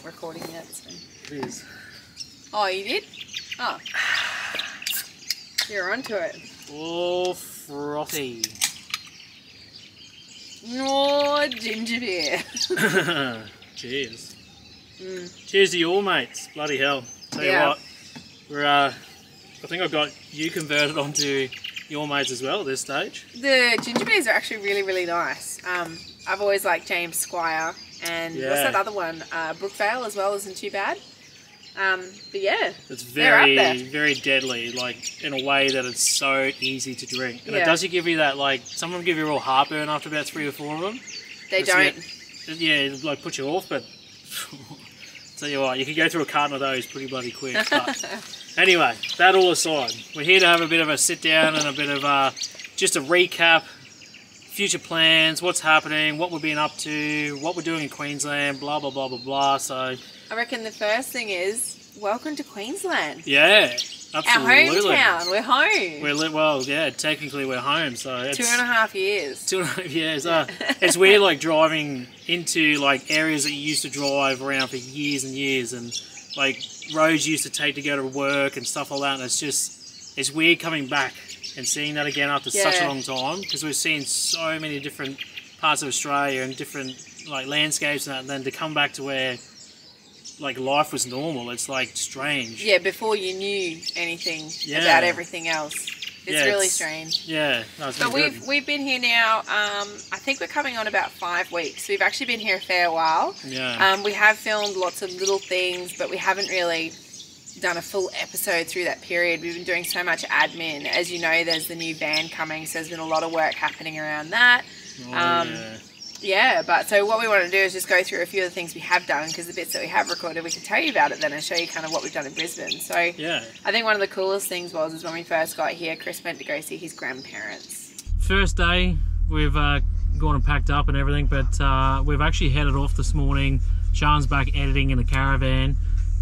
recording yet. So. It is. Oh, you did? Oh. You're onto it. Oh, frothy. Oh, ginger beer. Cheers. Cheers to you all, mates. Bloody hell. Tell you what, we're I think I've got you converted onto your mates as well at this stage. The ginger beers are actually really, really nice. I've always liked James Squire, and what's that other one? Brookvale as well isn't too bad. But yeah, it's very deadly, like in a way that it's so easy to drink, and it does give you that, like, some of them give you a real heartburn after about 3 or 4 of them. They don't. It like put you off, but tell you what, you can go through a carton of those pretty bloody quick. But anyway, that all aside, we're here to have a bit of a sit down and a bit of just a recap, future plans, what's happening, what we've been up to, what we're doing in Queensland, blah blah blah blah blah. So I reckon the first thing is welcome to Queensland. Yeah, absolutely. Our hometown. We're home. Well, yeah, technically we're home. So it's 2.5 years. 2.5 years. It's weird, like driving into like areas that you used to drive around for years and years, and like roads you used to take to go to work and stuff like that. And it's weird coming back and seeing that again after such a long time, because we've seen so many different parts of Australia and different like landscapes and that, and then to come back to where like life was normal, it's like strange. Yeah, before you knew anything about everything else. It's really strange. Yeah, but we've been here now. I think we're coming on about 5 weeks. We've actually been here a fair while. Yeah. We have filmed lots of little things, but we haven't really done a full episode through that period. We've been doing so much admin. As you know, there's the new van coming, so there's been a lot of work happening around that. Yeah, but so what we want to do is just go through a few of the things we have done, because the bits that we have recorded, we can tell you about it then and show you kind of what we've done in Brisbane. So yeah, I think one of the coolest things is when we first got here, Chris went to go see his grandparents. First day, we've gone and packed up and everything, but we've actually headed off this morning. Sean's back editing in a caravan,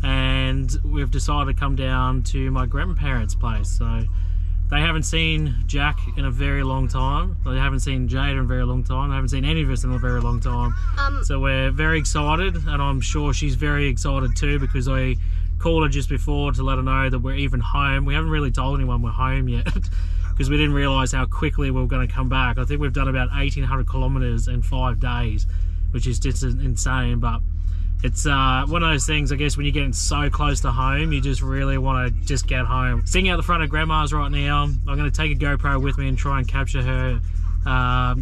and we've decided to come down to my grandparents' place. So they haven't seen Jack in a very long time. They haven't seen Jade in a very long time. They haven't seen any of us in a very long time. So we're very excited, and I'm sure she's very excited too, because I called her just before to let her know that we're even home. We haven't really told anyone we're home yet, because we didn't realise how quickly we were going to come back. I think we've done about 1,800 kilometres in 5 days, which is just insane. But it's one of those things, I guess, when you're getting so close to home, you just really want to just get home. Sitting out the front of Grandma's right now, I'm going to take a GoPro with me and try and capture her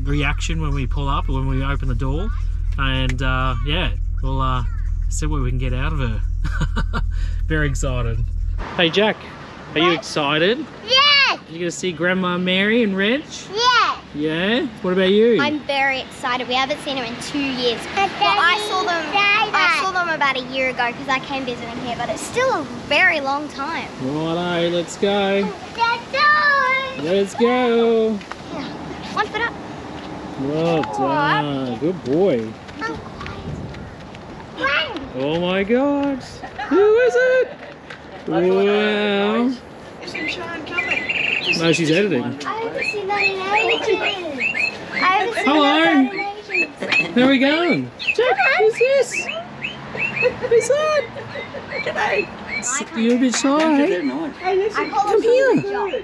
reaction when we pull up, when we open the door. And yeah, we'll see what we can get out of her. Very excited. Hey Jack, are you excited? Yes! You're going to see Grandma Mary and Reg? Yes! Yeah? What about you? I'm very excited. We haven't seen her in 2 years. Well, I saw them about a year ago because I came visiting here, but it's still a very long time. Righto, let's go. Let's go! Let's go. Yeah. 1 foot up. Well done. Good boy. Oh my God. Who is it? Wow. Isn't Sean coming? No, she's editing. I haven't seen that in ages. Hello. How are we going? Jack, who's this? Who's that? G'day. You're a bit shy. Come here.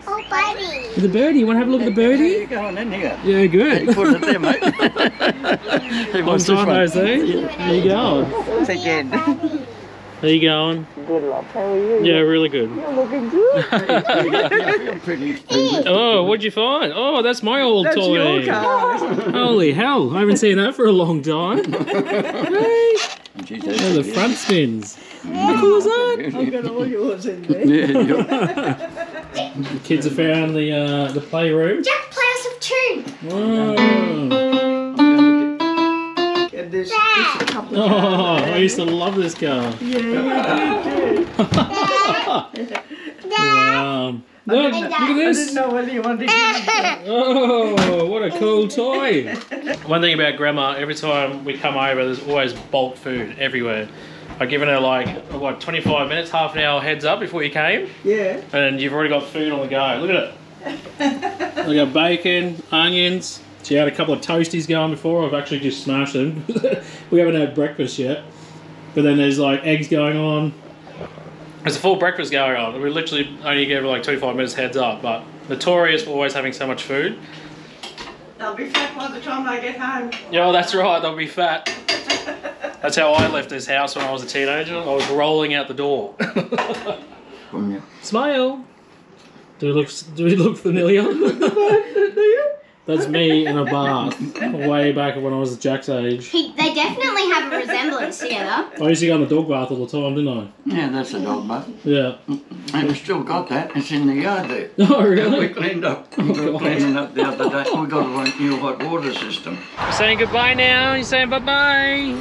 Oh, buddy. The birdie. You want to have a look at the birdie? How you going in here? Yeah, good. You put it there, mate. Long time no see. How you going? Say again. How you going? Good, love. How are you? Yeah, really good. You're looking good. I feel pretty. Oh, what'd you find? Oh, that's my old That's toy. your car. Holy hell, I haven't seen that for a long time. Hey. Oh, the front spins. How cool is that? I've got all yours in there. The kids have found the playroom. Jack, play us a tune. Whoa. And there's a couple of Oh, I used to love this car. Yeah, you do. Wow. Look at I this. didn't know whether you wanted to give me Oh, what a cool toy. One thing about Grandma, every time we come over, there's always bulk food everywhere. I've given her like, what, 25 minutes, half an hour heads up before you came. Yeah. And you've already got food on the go. Look at it. We got bacon, onions. She had a couple of toasties going before. I've actually just smashed them. We haven't had breakfast yet. But then there's like eggs going on. There's a full breakfast going on. We literally only give like 25 minutes heads up, but notorious for always having so much food. They'll be fat by the time they get home. Yeah, well, that's right, they'll be fat. That's how I left this house when I was a teenager. I was rolling out the door. Smile. Do we look familiar? That's me in a bath, way back when I was Jack's age. They definitely have a resemblance together. I used to go in the dog bath all the time, didn't I? Yeah, that's a dog bath. Yeah. And we still got that. It's in the yard there. Oh, really? We cleaned up. We were cleaning up the other day. We got a new hot water system. You're saying goodbye now. You're saying bye-bye.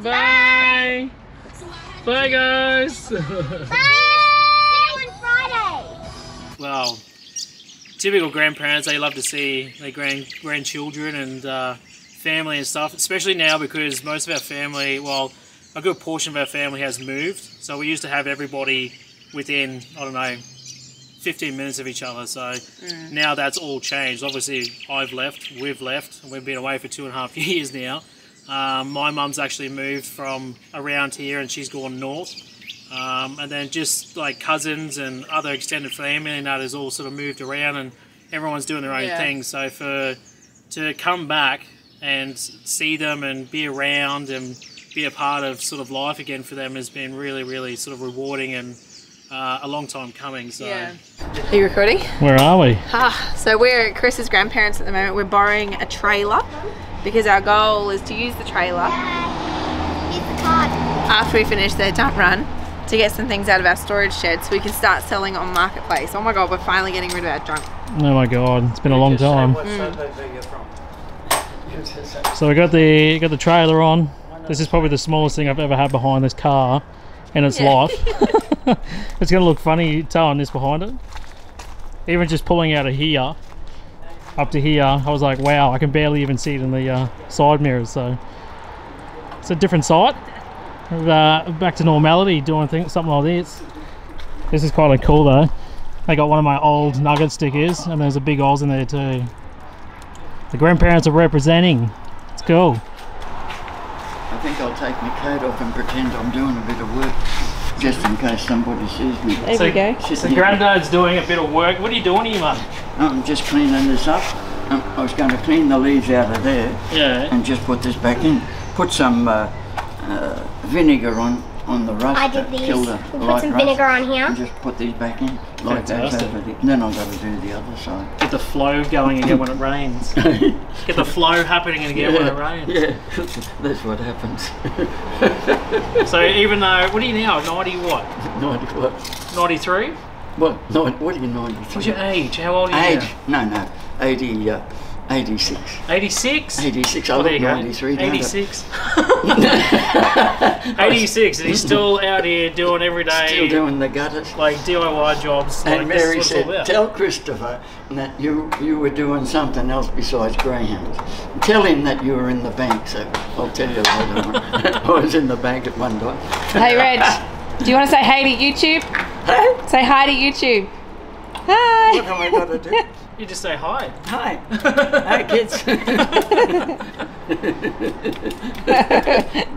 Bye! Bye. Bye, guys. Bye! See you on Friday! Well, typical grandparents, they love to see their grandchildren and family and stuff, especially now because most of our family, well, a good portion of our family has moved. So we used to have everybody within, I don't know, 15 minutes of each other. So now that's all changed. Obviously, I've left, we've left, and we've been away for 2.5 years now. My mum's actually moved from around here and she's gone north. And then just like cousins and other extended family and that has all sort of moved around and everyone's doing their own thing. So to come back and see them and be around and be a part of sort of life again for them has been really, really sort of rewarding and a long time coming. So. Yeah. Are you recording? Where are we? So we're at Chris's grandparents at the moment. We're borrowing a trailer because our goal is to use the trailer after we finish the dump run to get some things out of our storage shed so we can start selling on Marketplace. Oh my god, we're finally getting rid of our junk. Oh my god, it's been a long time. So we got the trailer on. This is probably the smallest thing I've ever had behind this car in its life. It's going to look funny towing this behind it. Even just pulling out of here up to here, I was like, wow, I can barely even see it in the side mirrors. So it's a different sight. Back to normality, doing something like this. This is quite cool though. They got one of my old nugget stickers and there's a big Oz in there too. The grandparents are representing. It's cool. I think I'll take my coat off and pretend I'm doing a bit of work, just in case somebody sees me. There we go. So Granddad's doing a bit of work. What are you doing here, mate? I'm just cleaning this up. I was going to clean the leaves out of there and just put this back in. Put some vinegar on the rust. I did these. Kill the Put some vinegar on here. And just put these back in. Like that. Then I've got to do the other side. Get the flow going again when it rains. Get the flow happening again when it rains. Yeah, that's what happens. So even though, what are you now, 90 what? 90 what? 93? What? No, what are you 93? What's your age? How old are you now? No, 86. 86? 86, I look 93. 86. 86, and he's still out here doing every day. Still doing the gutters. Like DIY jobs. And like Mary said, tell Christopher that you were doing something else besides greyhounds. Tell him that you were in the bank, so I'll tell you later on. I was in the bank at one time. Hey Reg, do you want to say hey to YouTube? Hey? Say hi to YouTube. Hi. What have I got to do? You just say hi. Hi. Hi, kids.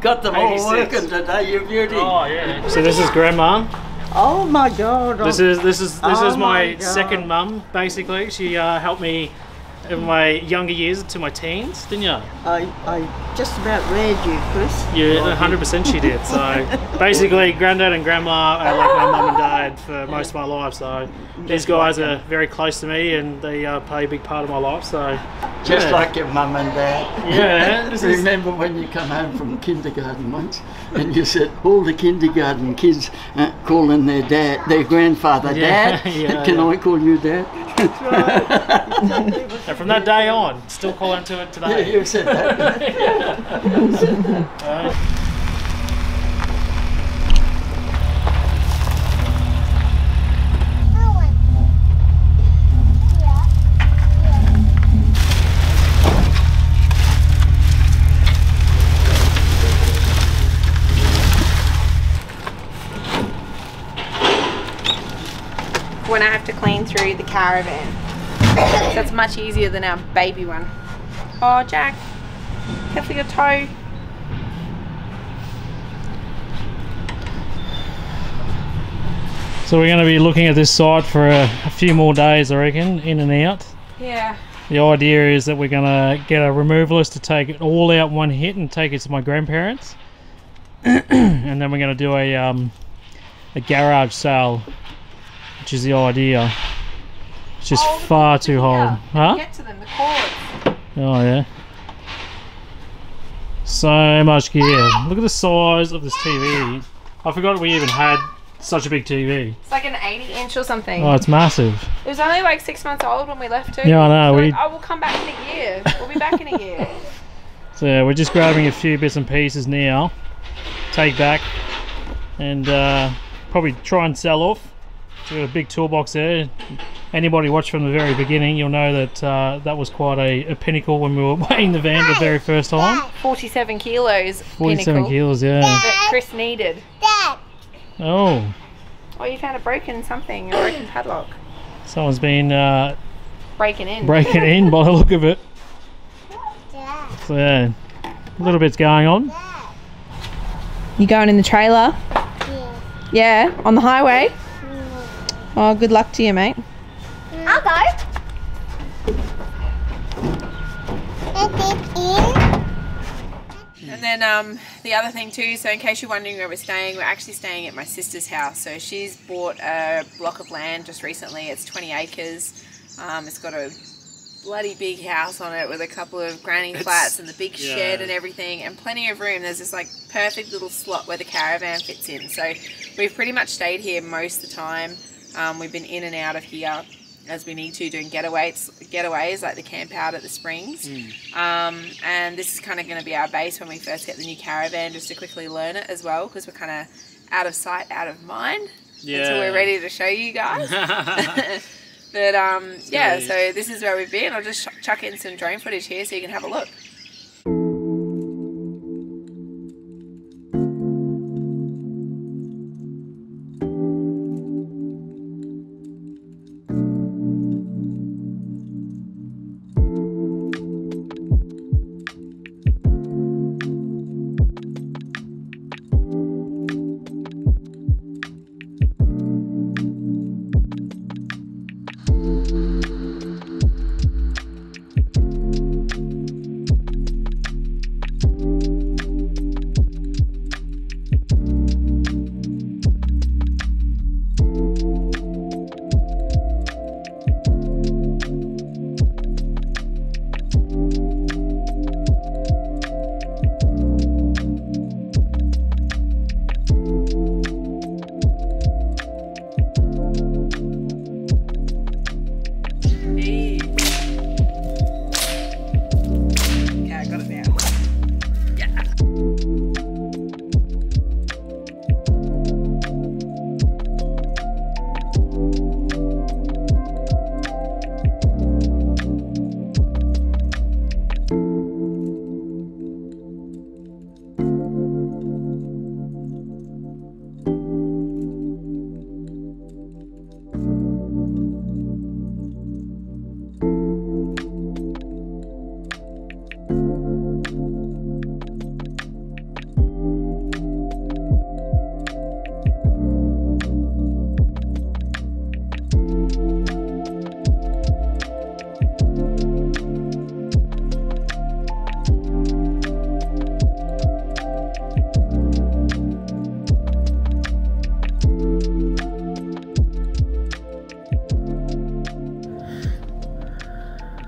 Got them all 86. working today, you beauty. Oh yeah. So this is Grandma. Oh my god. This is Oh my my God. second mum. Basically, she helped me in my younger years to my teens, didn't you? I just about read you, Chris. Yeah, 100% she did. So basically, Granddad and Grandma are like my mum and dad for most of my life. So these guys are very close to me and they play a big part of my life. So Just like your mum and dad. Yeah. This is, Remember when you come home from kindergarten once and you said all the kindergarten kids calling their grandfather dad? Can I call you dad? and from that day on, still call him to it today. Yeah, you said that. When I have to clean through the caravan. That's much easier than our baby one. Oh, Jack, careful your toe. So we're going to be looking at this site for a few more days, I reckon, in and out. Yeah. The idea is that we're going to get a removalist to take it all out one hit and take it to my grandparents. And then we're going to do a garage sale, which is the idea. It's just far too hard. Huh? Get to them, the cords. Oh yeah. So much gear. Look at the size of this TV. I forgot we even had such a big TV. It's like an 80-inch or something. Oh, it's massive. It was only like 6 months old when we left too. Yeah, I know. So I will come back in a year. We'll be back in a year. So yeah, we're just grabbing a few bits and pieces now. Take back and probably try and sell off. So we've got a big toolbox there. Anybody watched from the very beginning, you'll know that that was quite a pinnacle when we were weighing the van the very first time. 47 kilos. 47 pinnacle kilos, yeah. That Chris needed. Oh. Oh, you found a broken padlock. Someone's been breaking in by the look of it. So yeah, a little bit's going on. You going in the trailer? Yeah, on the highway? Oh, good luck to you, mate. I'll go. And then the other thing too, so in case you're wondering where we're actually staying at my sister's house. So she's bought a block of land just recently. It's 20 acres. It's got a bloody big house on it with a couple of granny flats and the big shed and everything, and plenty of room. There's this like perfect little slot where the caravan fits in. So we've pretty much stayed here most of the time. We've been in and out of here as we need to, doing getaways like the camp out at the springs. And this is kind of going to be our base when we first get the new caravan, just to quickly learn it as well, because we're kind of out of sight, out of mind until we're ready to show you guys. But yeah, so this is where we've been. I'll just chuck in some drone footage here so you can have a look.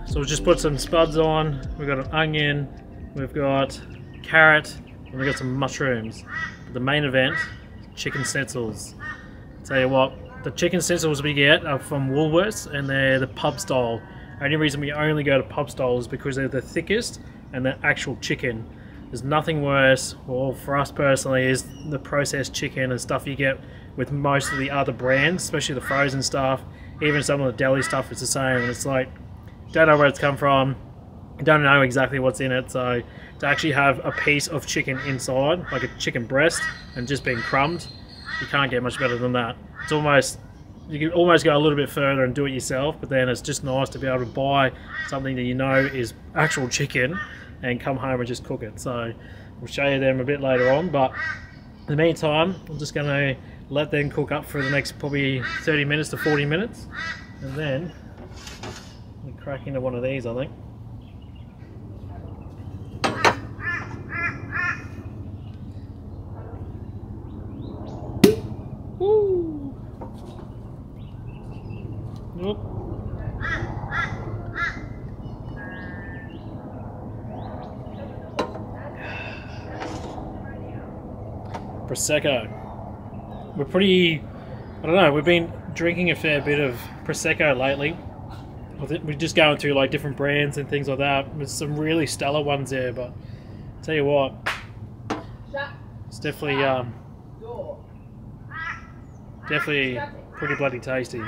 So we've just put some spuds on. We've got an onion, we've got carrot, and we've got some mushrooms. The main event, chicken stencils. Tell you what, the chicken stencils we get are from Woolworths, and they're the pub style. The only reason we only go to pub style is because they're the thickest and they're actual chicken. There's nothing worse, well for us personally, is the processed chicken and stuff you get with most of the other brands, especially the frozen stuff. Even some of the deli stuff is the same, and it's like, don't know where it's come from, don't know exactly what's in it. So to actually have a piece of chicken inside, like a chicken breast, and just being crumbed, you can't get much better than that. It's almost, you can almost go a little bit further and do it yourself, but then it's just nice to be able to buy something that you know is actual chicken and come home and just cook it. So we'll show you them a bit later on, but in the meantime, I'm just going to let them cook up for the next probably 30 minutes to 40 minutes, and then we crack into one of these, I think. Woo! Nope. Prosecco. We're pretty, I don't know, we've been drinking a fair bit of Prosecco lately. We're just going through like different brands and things like that. There's some really stellar ones there, but I'll tell you what, it's definitely pretty bloody tasty.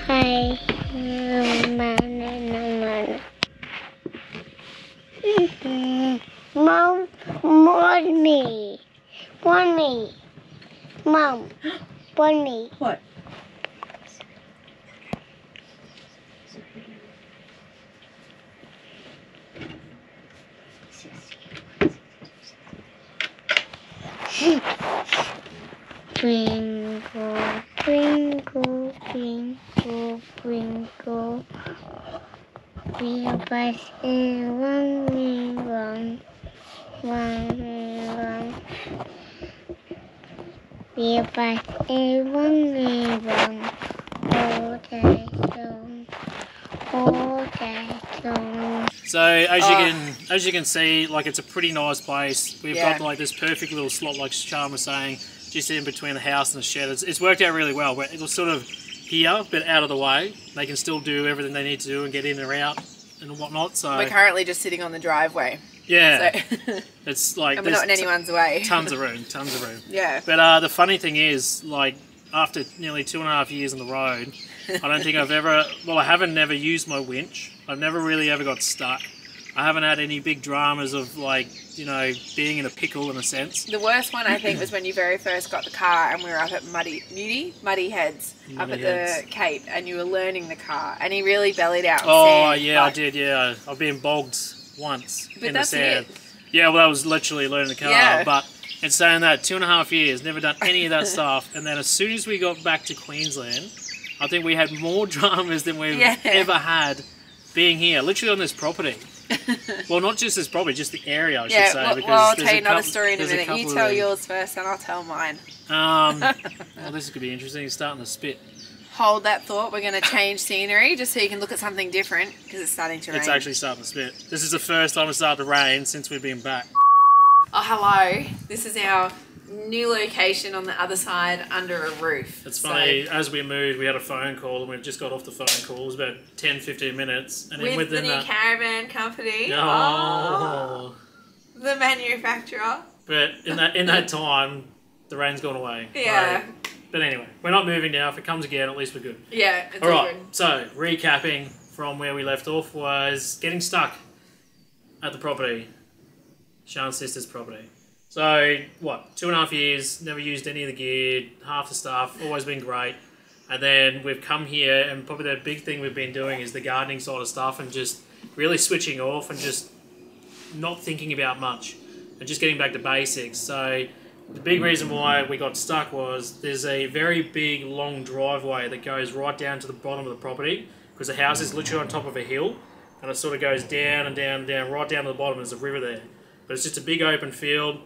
Hi, Mom, want me. Mom, want me. What? Twinkle, twinkle, twinkle, twinkle. We are but in one. We are but in one. All day long. So as you can see, like, it's a pretty nice place. We've got like this perfect little slot, like Sean was saying, just in between the house and the shed. It's worked out really well. It was sort of here, but out of the way. They can still do everything they need to do and get in and out and whatnot. So we're currently just sitting on the driveway. Yeah, So it's like and we're not in anyone's way. Tons of room. Yeah. But the funny thing is, like, after nearly 2.5 years on the road, I don't think I've ever, well, I haven't never used my winch. I've never really ever got stuck. I haven't had any big dramas of, like, you know, being in a pickle in a sense. The worst one, I think, was when you very first got the car and we were up at Muddy Heads, up at the Cape, and you were learning the car, and he really bellied out. Oh, yeah, I did, yeah. I've been bogged once in the sand. Yeah, well, I was literally learning the car, but in saying that, 2.5 years, never done any of that stuff, and then as soon as we got back to Queensland, I think we had more dramas than we've ever had being here, literally on this property. Well, not just this property, just the area, I should say. Well, because I'll tell you another story in a minute. You tell yours. yours first and I'll tell mine. Well, this is going to be interesting. It's starting to spit. Hold that thought. We're going to change scenery just so you can look at something different because it's starting to rain. It's actually starting to spit. This is the first time it started to rain since we've been back. Oh, hello. This is our new location on the other side under a roof. It's funny, as we moved, we had a phone call and we've just got off the phone call. It was about 10-15 minutes. And with the new caravan company. Oh. The manufacturer. But in that time, the rain's gone away. Yeah. But anyway, we're not moving now. If it comes again, at least we're good. Yeah, it's all all right. good. So, recapping from where we left off was getting stuck at the property. Sean's sister's property. So, what, 2.5 years, never used any of the gear, half the stuff, always been great. And then we've come here, and probably the big thing we've been doing is the gardening side of stuff and just really switching off and just not thinking about much and just getting back to basics. So the big reason why we got stuck was there's a very big long driveway that goes right down to the bottom of the property, because the house is literally on top of a hill, and it sort of goes down and down and down, right down to the bottom. There's a river there, but it's just a big open field.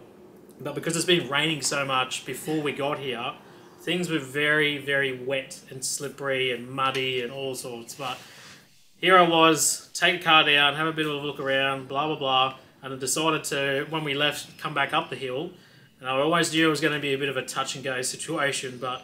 But because it's been raining so much before we got here, things were very, very wet and slippery and muddy and all sorts. But here I was, take the car down, have a bit of a look around, blah, blah, blah, and I decided to, when we left, come back up the hill. And I always knew it was going to be a bit of a touch and go situation, but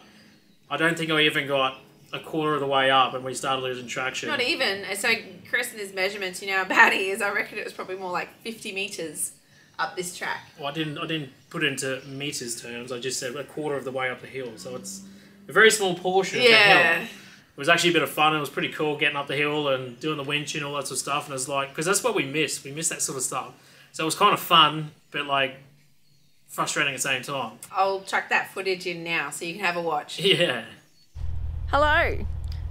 I don't think I even got a quarter of the way up and we started losing traction. Not even. So Chris and his measurements, you know how bad he is. I reckon it was probably more like 50 metres up this track. Well, I didn't put it into metres terms. I just said a quarter of the way up the hill. So it's a very small portion of the hill. It was actually a bit of fun. It was pretty cool getting up the hill and doing the winch and all that sort of stuff. And it's like, because that's what we miss. We miss that sort of stuff. So it was kind of fun, but like frustrating at the same time. I'll chuck that footage in now so you can have a watch. Yeah. Hello.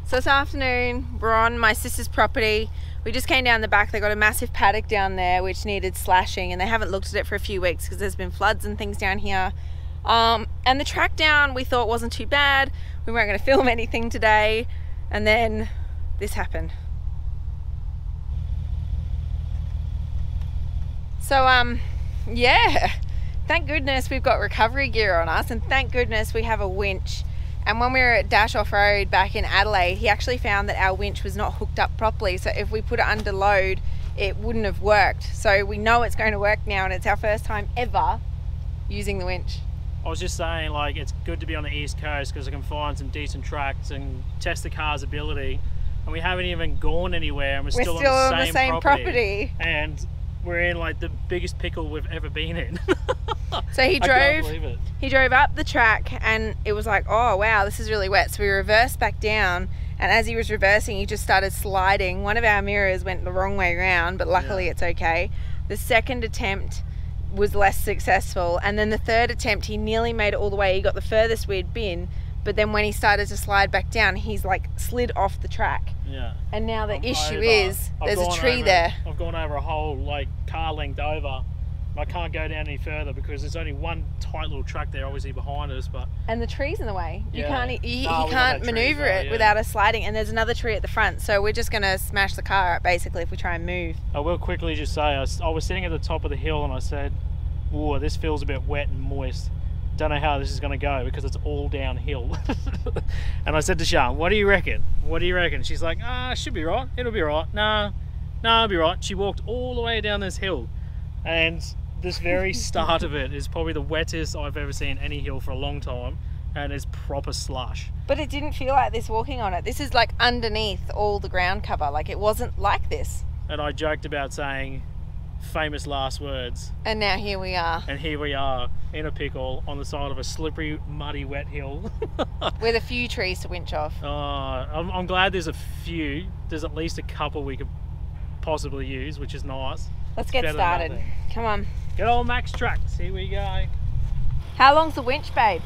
So this afternoon we're on my sister's property. We just came down the back. They got a massive paddock down there which needed slashing, and they haven't looked at it for a few weeks because there's been floods and things down here. And the track down we thought wasn't too bad. We weren't going to film anything today, and then this happened. So yeah, thank goodness we've got recovery gear on us, and thank goodness we have a winch. And when we were at Dash Off Road back in Adelaide, he actually found that our winch was not hooked up properly, so if we put it under load it wouldn't have worked. So we know it's going to work now, and it's our first time ever using the winch. I was just saying, like, it's good to be on the East Coast because I can find some decent tracks and test the car's ability. And we haven't even gone anywhere, and we're still on the same property. And we're in like the biggest pickle we've ever been in. So he drove up the track, and it was like, oh wow, this is really wet. So we reversed back down, and as he was reversing, he just started sliding. One of our mirrors went the wrong way around, but luckily it's okay. The second attempt was less successful, and then the third attempt he nearly made it all the way. He got the furthest we'd been, but then when he started to slide back down, he's like slid off the track. Yeah. And now the issue is there's a tree there. I've gone over a whole like car length over. I can't go down any further because there's only one tight little track there obviously behind us, but and the tree's in the way. You can't maneuver it without us sliding, and there's another tree at the front, so we're just gonna smash the car up basically if we try and move. I will quickly just say I was sitting at the top of the hill and I said, "Ooh, this feels a bit wet and moist. Don't know how this is going to go because it's all downhill." And I said to Sean, "What do you reckon? What do you reckon?" She's like, should be right. It'll be right. No, it'll be right." She walked all the way down this hill, and this very start of it is probably the wettest I've ever seen any hill for a long time, and it's proper slush. But it didn't feel like this walking on it. This is like underneath all the ground cover. Like it wasn't like this. And I joked about saying famous last words. And now here we are. And here we are in a pickle on the side of a slippery, muddy, wet hill. With a few trees to winch off. I'm glad there's a few. There's at least a couple we could possibly use, which is nice. Let's get started. Come on. Good old Max Trucks. Here we go. How long's the winch, babe?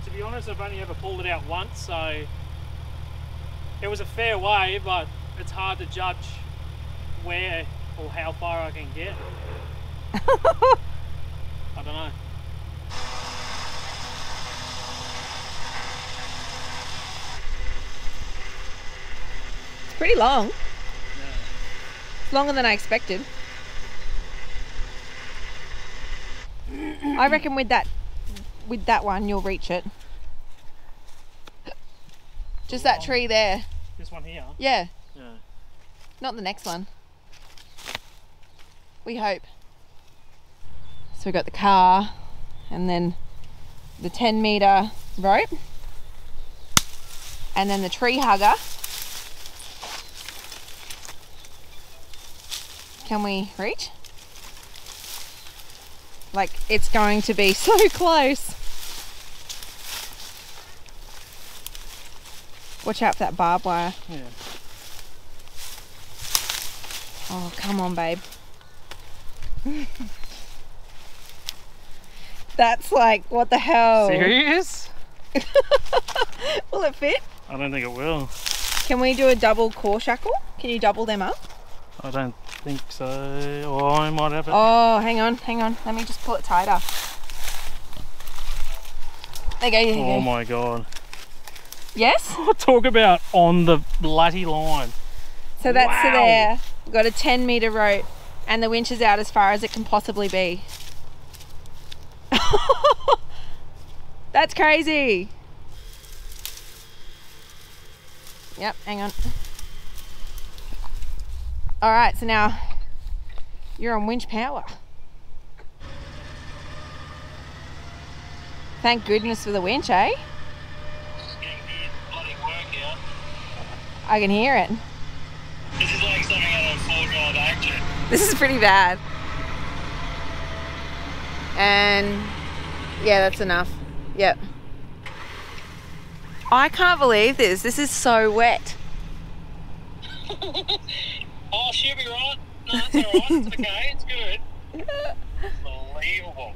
To be honest, I've only ever pulled it out once, so it was a fair way, but it's hard to judge where or how far I can get. I don't know. It's pretty long. It's longer than I expected. I reckon with that one you'll reach it. Just that tree there. This one here? Yeah. Not the next one. We hope. So we got the car and then the 10-meter rope and then the tree hugger. Can we reach? Like it's going to be so close. Watch out for that barbed wire. Yeah. Oh, come on, babe. That's like, what the hell? Serious? Will it fit? I don't think it will. Can we do a double core shackle? Can you double them up? I don't think so. Or I might have it. Oh, hang on. Let me just pull it tighter. There you go, Oh my god. Yes? Talk about on the bloody line. So that's Wow. there. We've got a 10-metre rope and the winch is out as far as it can possibly be. That's crazy. Yep, hang on. All right, so now you're on winch power. Thank goodness for the winch, eh? I can hear it. This is like something out of four-year-old action. This is pretty bad. And yeah, that's enough. Yep. I can't believe this. This is so wet. Oh, she'll be right. No, it's alright. It's okay. It's good. Unbelievable.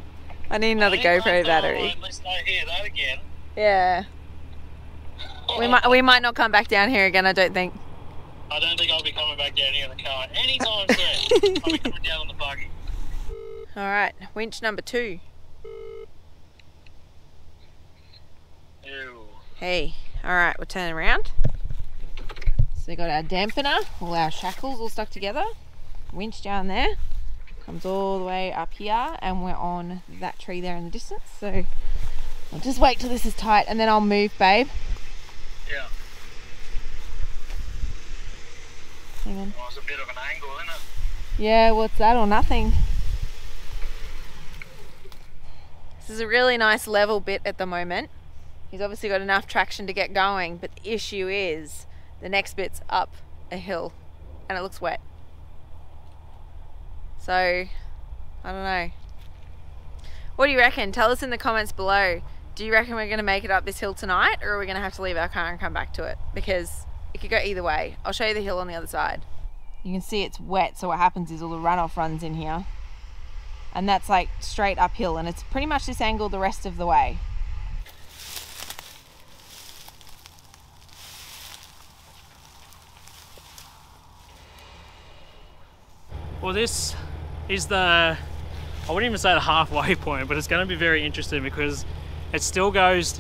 I need another GoPro battery. Let's not hear that again. Yeah. We might not come back down here again, I don't think. I don't think I'll be coming back down here in the car anytime soon. I'll be coming down on the buggy. Alright, winch number 2. Ew. Hey, alright, we're turning around. So we got our dampener, all our shackles all stuck together. Winch down there. Comes all the way up here and we're on that tree there in the distance. So I'll just wait till this is tight and then I'll move, babe. Yeah. Hang on. Well, it's a bit of an angle, isn't it? Yeah, well, it's that or nothing. This is a really nice level bit at the moment. He's obviously got enough traction to get going, but the issue is the next bit's up a hill and it looks wet. So, I don't know. What do you reckon? Tell us in the comments below. Do you reckon we're going to make it up this hill tonight, or are we going to have to leave our car and come back to it? Because it could go either way. I'll show you the hill on the other side. You can see it's wet, so what happens is all the runoff runs in here. And that's like straight uphill, and it's pretty much this angle the rest of the way. Well, this is I wouldn't even say the halfway point, but it's going to be very interesting because it still goes,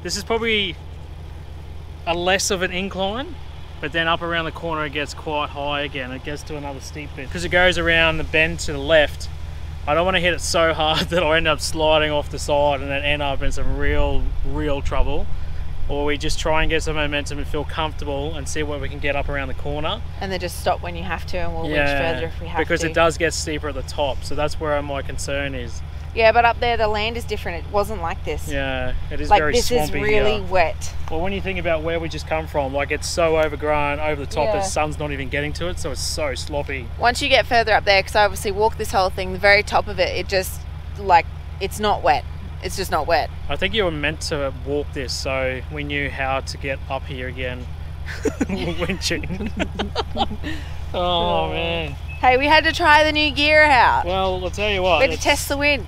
this is probably a less of an incline, but then up around the corner it gets quite high again. It gets to another steep bit. Because it goes around the bend to the left, I don't want to hit it so hard that I end up sliding off the side and then end up in some real trouble. Or we just try and get some momentum and feel comfortable and see what we can get up around the corner. And then just stop when you have to, and we'll winch further if we have to. Because it does get steeper at the top, so that's where my concern is. Yeah, but up there the land is different. It wasn't like this. Yeah, it is like very this swampy is really here. wet. Well, when you think about where we just come from, like it's so overgrown over the top Yeah. that the sun's not even getting to it, so it's so sloppy. Once you get further up there, because I obviously walked this whole thing, the very top of it, it just, like, it's not wet. It's just not wet. I think you were meant to walk this so we knew how to get up here again. Winching. Oh man. Hey, we had to try the new gear out. Well, I'll tell you what. We had to test the winch.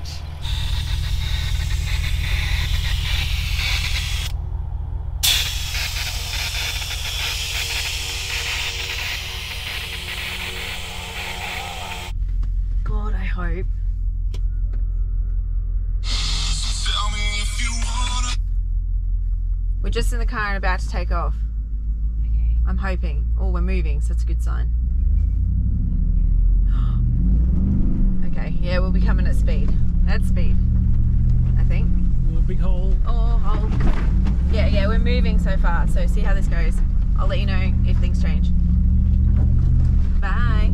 God, I hope. We're just in the car and about to take off. Okay. I'm hoping. Oh, we're moving, so it's a good sign. Okay, yeah, we'll be coming at speed. At speed, I think. Oh, big hole. Oh, hole. Yeah, we're moving so far, so see how this goes. I'll let you know if things change. Bye.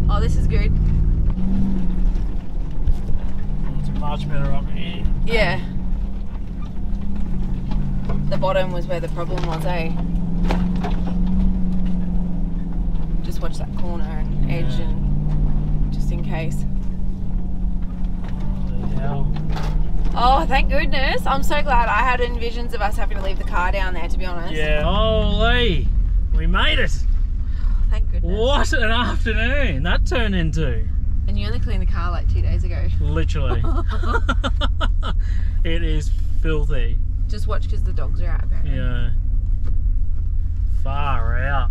Oh, this is good. It's much better up here. Yeah. The bottom was where the problem was, eh? Just watch that corner and edge and just in case. What the hell? Oh, thank goodness. I'm so glad. I had envisions of us having to leave the car down there, to be honest. Yeah. Holy! We made it! Thank goodness. What an afternoon that turned into. And you only cleaned the car like 2 days ago. Literally. It is filthy. just watch because the dogs are out apparently. Yeah. Far out.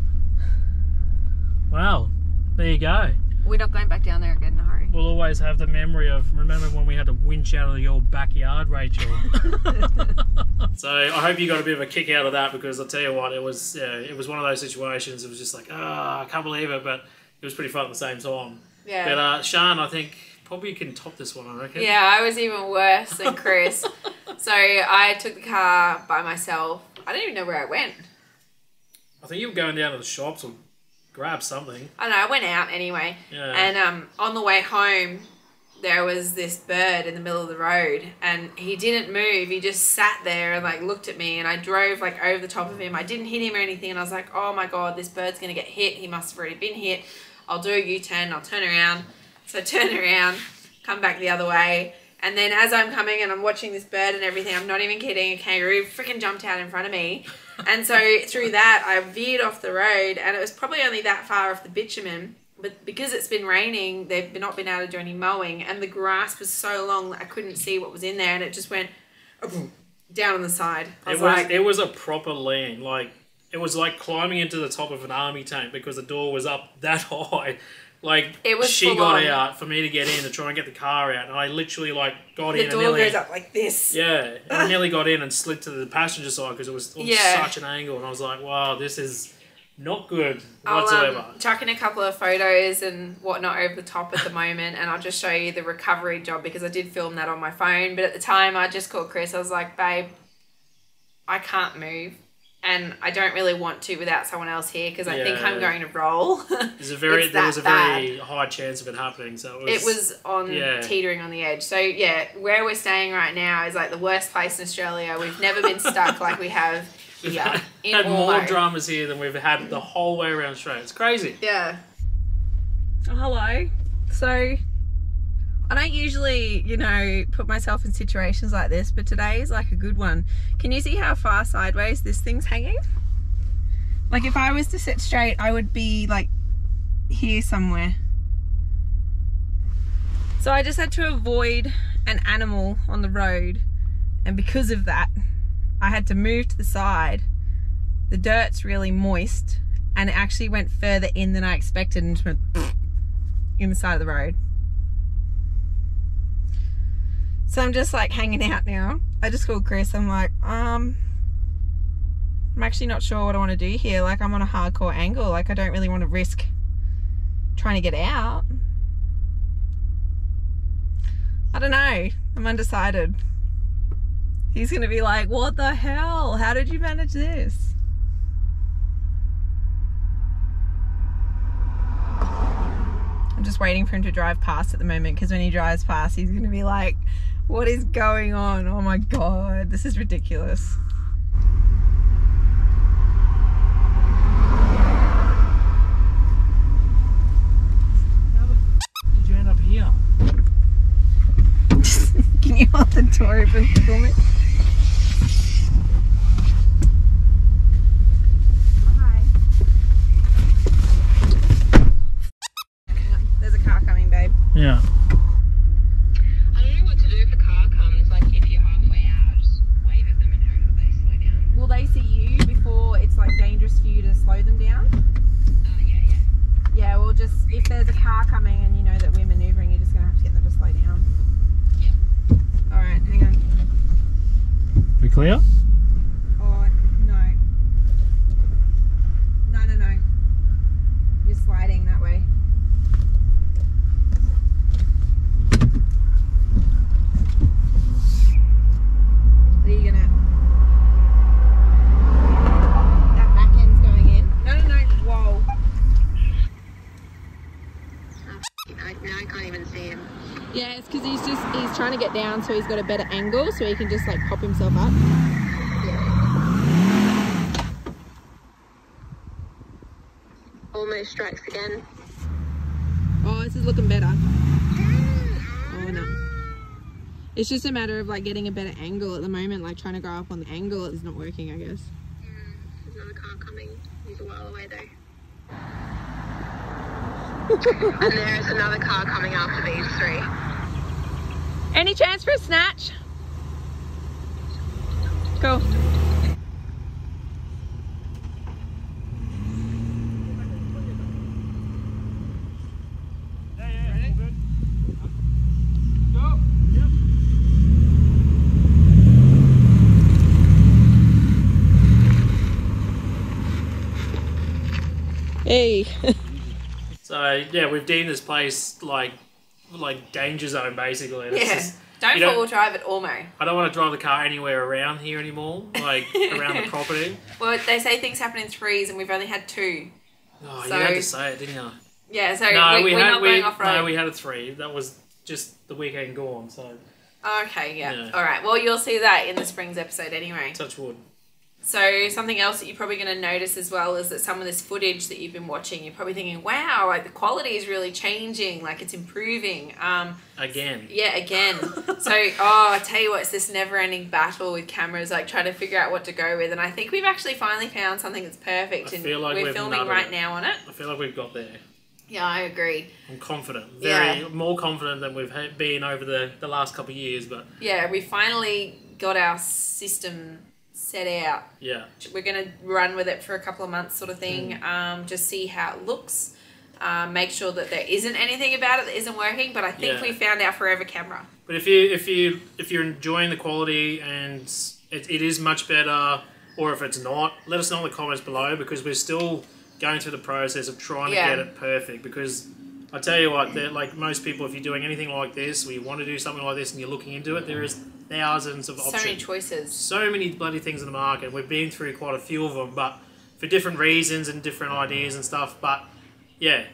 Well, there you go. We're not going back down there again in a hurry. We'll always have the memory of, remember when we had to winch out of your backyard, Rachel? So I hope you got a bit of a kick out of that, because I'll tell you what, it was one of those situations. It was just like, I can't believe it, but it was pretty fun at the same time. Yeah. But Sian, I think probably can top this one, I reckon. Yeah, I was even worse than Chris. So I took the car by myself. I don't even know where I went. I think you were going down to the shops or grab something. I don't know, I went out anyway. Yeah. And on the way home, there was this bird in the middle of the road, and he didn't move. He just sat there and like looked at me, and I drove like over the top of him. I didn't hit him or anything, and I was like, oh my God, this bird's going to get hit. He must have already been hit. I'll do a U-turn, I'll turn around. So I turn around, come back the other way, and then as I'm coming and I'm watching this bird and everything, I'm not even kidding, a kangaroo freaking jumped out in front of me. And so through that, I veered off the road, and it was probably only that far off the bitumen. But because it's been raining, they've not been able to do any mowing, and the grass was so long that I couldn't see what was in there, and it just went down on the side. It was a proper land. Like, it was like climbing into the top of an army tank, because the door was up that high. Like, she got out for me to get in to try and get the car out, and I literally like got in and the door goes up like this. Yeah, and I nearly got in and slid to the passenger side because it was on such an angle, and I was like, wow, this is not good whatsoever. I'll chuck in a couple of photos and whatnot over the top at the moment, and I'll just show you the recovery job, because I did film that on my phone, but at the time I just called Chris. I was like, babe, I can't move, and I don't really want to without someone else here, because I think I'm going to roll. There was a very high chance of it happening, so it was on teetering on the edge. So yeah, where we're staying right now is like the worst place in Australia. We've never been stuck like we have here. We've had more dramas here than we've had the whole way around Australia. It's crazy. Yeah. Oh, hello. So I don't usually, you know, put myself in situations like this, but today is like a good one. Can you see how far sideways this thing's hanging? Like if I was to sit straight, I would be like here somewhere. So I just had to avoid an animal on the road, and because of that, I had to move to the side. The dirt's really moist, and it actually went further in than I expected and just went in the side of the road. So I'm just like hanging out now. I just called Chris. I'm like, I'm actually not sure what I want to do here. Like, I'm on a hardcore angle. Like, I don't really want to risk trying to get out. I don't know. I'm undecided. He's going to be like, what the hell? How did you manage this? I'm just waiting for him to drive past at the moment, because when he drives past, he's going to be like, what is going on? Oh my God, this is ridiculous. How the f did you end up here? Can you hold the door open for me? Hi. There's a car coming, babe. Yeah. I don't know what to do if a car comes. Like, if you're halfway out, just wave at them and hope that they slow down. Will they see you before it's like dangerous for you to slow them down? Yeah. Yeah, well, just if there's a car coming and you know that we're manoeuvring, you're just gonna have to get them to slow down. Yeah. All right, hang on. We clear? Oh, no. No. You're sliding that way. Are you gonna... That back end's going in. No. Whoa. Now I can't even see him. Yeah, it's because he's trying to get down, so he's got a better angle, so he can just like pop himself up. Almost strikes again. Oh, this is looking better. Oh no. It's just a matter of like getting a better angle at the moment, like trying to go up on the angle is not working, I guess. There's another car coming. He's a while away though. And there is another car coming after these three. Any chance for a snatch? Cool. Hey. So yeah, we've deemed this place like danger zone basically. It's Yeah. just, Don't you know, four-wheel drive it, Ormo. I don't want to drive the car anywhere around here anymore, like around the property. Well, they say things happen in threes, and we've only had 2. Oh, So- you had to say it, didn't you? Yeah, so No, we're not going off-road. No, we had a 3. That was just the weekend gone. So Okay, yeah. Yeah. All right. Well, you'll see that in the Springs episode anyway. touch wood. So something else that you're probably going to notice as well is that some of this footage that you've been watching, you're probably thinking, wow, like the quality is really changing, like it's improving. Again. Yeah, again. So, I tell you what, it's this never-ending battle with cameras, like trying to figure out what to go with. And I think we've actually finally found something that's perfect. I feel like we're we've filming nutted right it. now on it. I feel like we've got there. Yeah, I agree. I'm confident. Yeah. More confident than we've been over the last couple of years. But Yeah, we finally got our system set out. yeah. We're going to run with it for a couple of months sort of thing, just see how it looks, make sure that there isn't anything about it that isn't working, but I think Yeah. we found our forever camera. But if you're enjoying the quality and it is much better, or if it's not, let us know in the comments below, because we're still going through the process of trying to get it perfect. Because I tell you what, like most people, if you're doing anything like this, or you want to do something like this and you're looking into it, there is thousands of options. So many choices. So many bloody things in the market. We've been through quite a few of them, but for different reasons and different ideas and stuff. But yeah,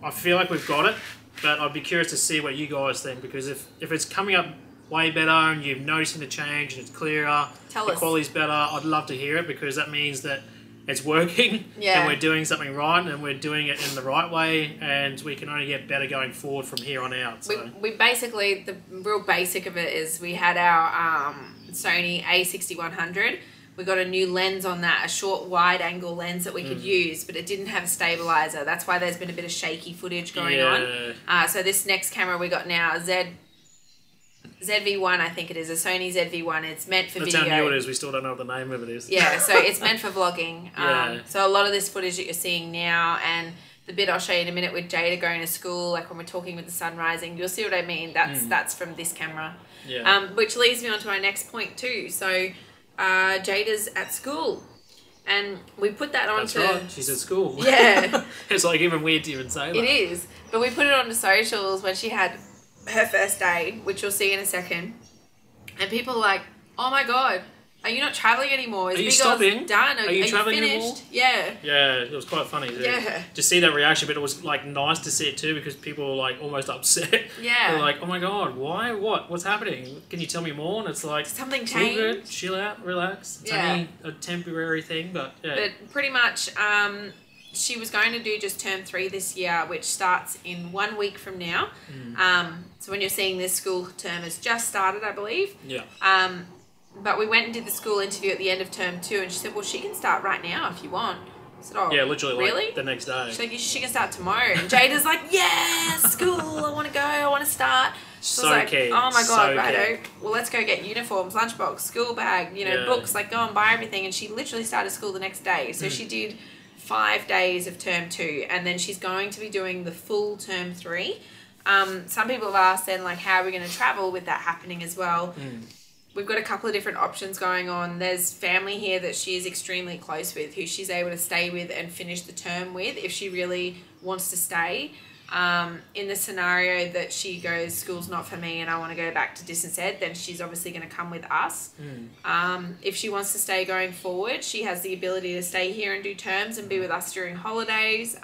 I feel like we've got it, but I'd be curious to see what you guys think, because if it's coming up way better and you're noticing the change and it's clearer, Tell the us. quality's better, I'd love to hear it, because that means that it's working Yeah. and we're doing something right and we're doing it in the right way, and we can only get better going forward from here on out. So We basically, the real basic of it is we had our Sony A6100. We got a new lens on that, a short wide angle lens that we could use, but it didn't have a stabilizer. That's why there's been a bit of shaky footage going on. So this next camera we got now, ZV-1, I think it is, a Sony ZV-1. It's meant for that's video. how new it is. We still don't know what the name of it is. Yeah, so it's meant for vlogging. Yeah. So a lot of this footage that you're seeing now, and the bit I'll show you in a minute with Jada going to school, like when we're talking with the sun rising, you'll see what I mean. That's from this camera. Yeah. Which leads me on to our next point too. So Jada's at school, and we put that That's onto... right. She's at school. Yeah. It's like even weird to even say that. It is. But we put it onto socials when she had her first day, which you'll see in a second. And people are like, oh my God, are you not travelling anymore? Is Are you Big Oz stopping? done? Are you travelling finished? anymore? Yeah. Yeah, it was quite funny to see that reaction, but it was like nice to see it too, because people were like almost upset. Yeah. They're like, oh my God, why? What's happening? Can you tell me more? And it's like, Something it's all good, changed. chill out, relax. It's Yeah. only a temporary thing, but yeah. But pretty much, she was going to do just term 3 this year, which starts in 1 week from now. So when you're seeing this, school term has just started, I believe. Yeah. But we went and did the school interview at the end of term 2, and she said, well, she can start right now if you want. I said, oh, Yeah, literally really? like the next day. She's like, she can start tomorrow. And Jada's like, yeah, school, I want to go, I want to start. So I was like, keen, oh my God, so righto. keen. Well, let's go get uniforms, lunchbox, school bag, Yeah. books, like go and buy everything. And she literally started school the next day. So she did 5 days of term 2, and then she's going to be doing the full term 3. Some people have asked then, like, how are we going to travel with that happening as well? We've got a couple of different options going on. There's family here that she is extremely close with, who she's able to stay with and finish the term with if she really wants to stay. In the scenario that she goes, school's not for me and I want to go back to distance ed, then she's obviously going to come with us. If she wants to stay going forward, she has the ability to stay here and do terms and be with us during holidays.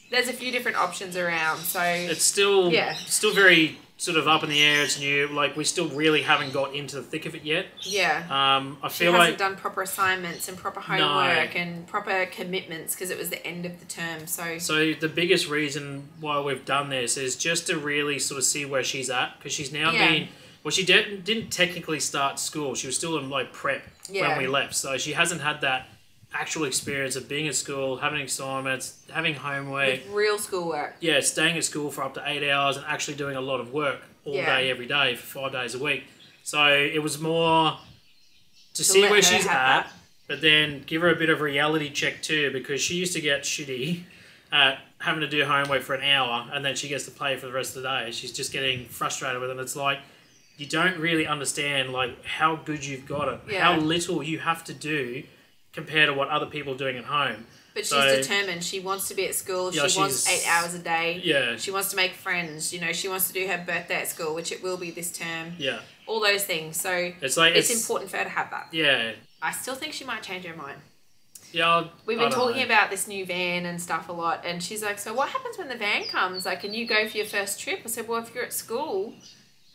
There's a few different options around. So It's still still very sort of up in the air. It's new. Like we still really haven't got into the thick of it yet. yeah. I She feel hasn't like done proper assignments and proper homework and proper commitments because it was the end of the term. So the biggest reason why we've done this is just to really sort of see where she's at, because she's now been... Well, she didn't technically start school. She was still in like prep when we left. So she hasn't had that actual experience of being at school, having assignments, having homework. with real schoolwork. Yeah, staying at school for up to 8 hours and actually doing a lot of work all day, every day, for 5 days a week. So it was more to see let where her she's have at, that. but then give her a bit of a reality check too, because she used to get shitty at having to do homework for an hour and then she gets to play for the rest of the day. She's just getting frustrated with it. It's like, you don't really understand like how good you've got it, Yeah. how little you have to do compared to what other people are doing at home. But So- she's determined. She wants to be at school. Yeah, She wants she's- 8 hours a day. Yeah. She wants to make friends. You know, she wants to do her birthday at school, which it will be this term. Yeah. All those things. So It's like it's important for her to have that. Yeah. I still think she might change her mind. Yeah. We've been talking about this new van and stuff a lot, and she's like, so what happens when the van comes? Like, can you go for your first trip? I said, well, if you're at school,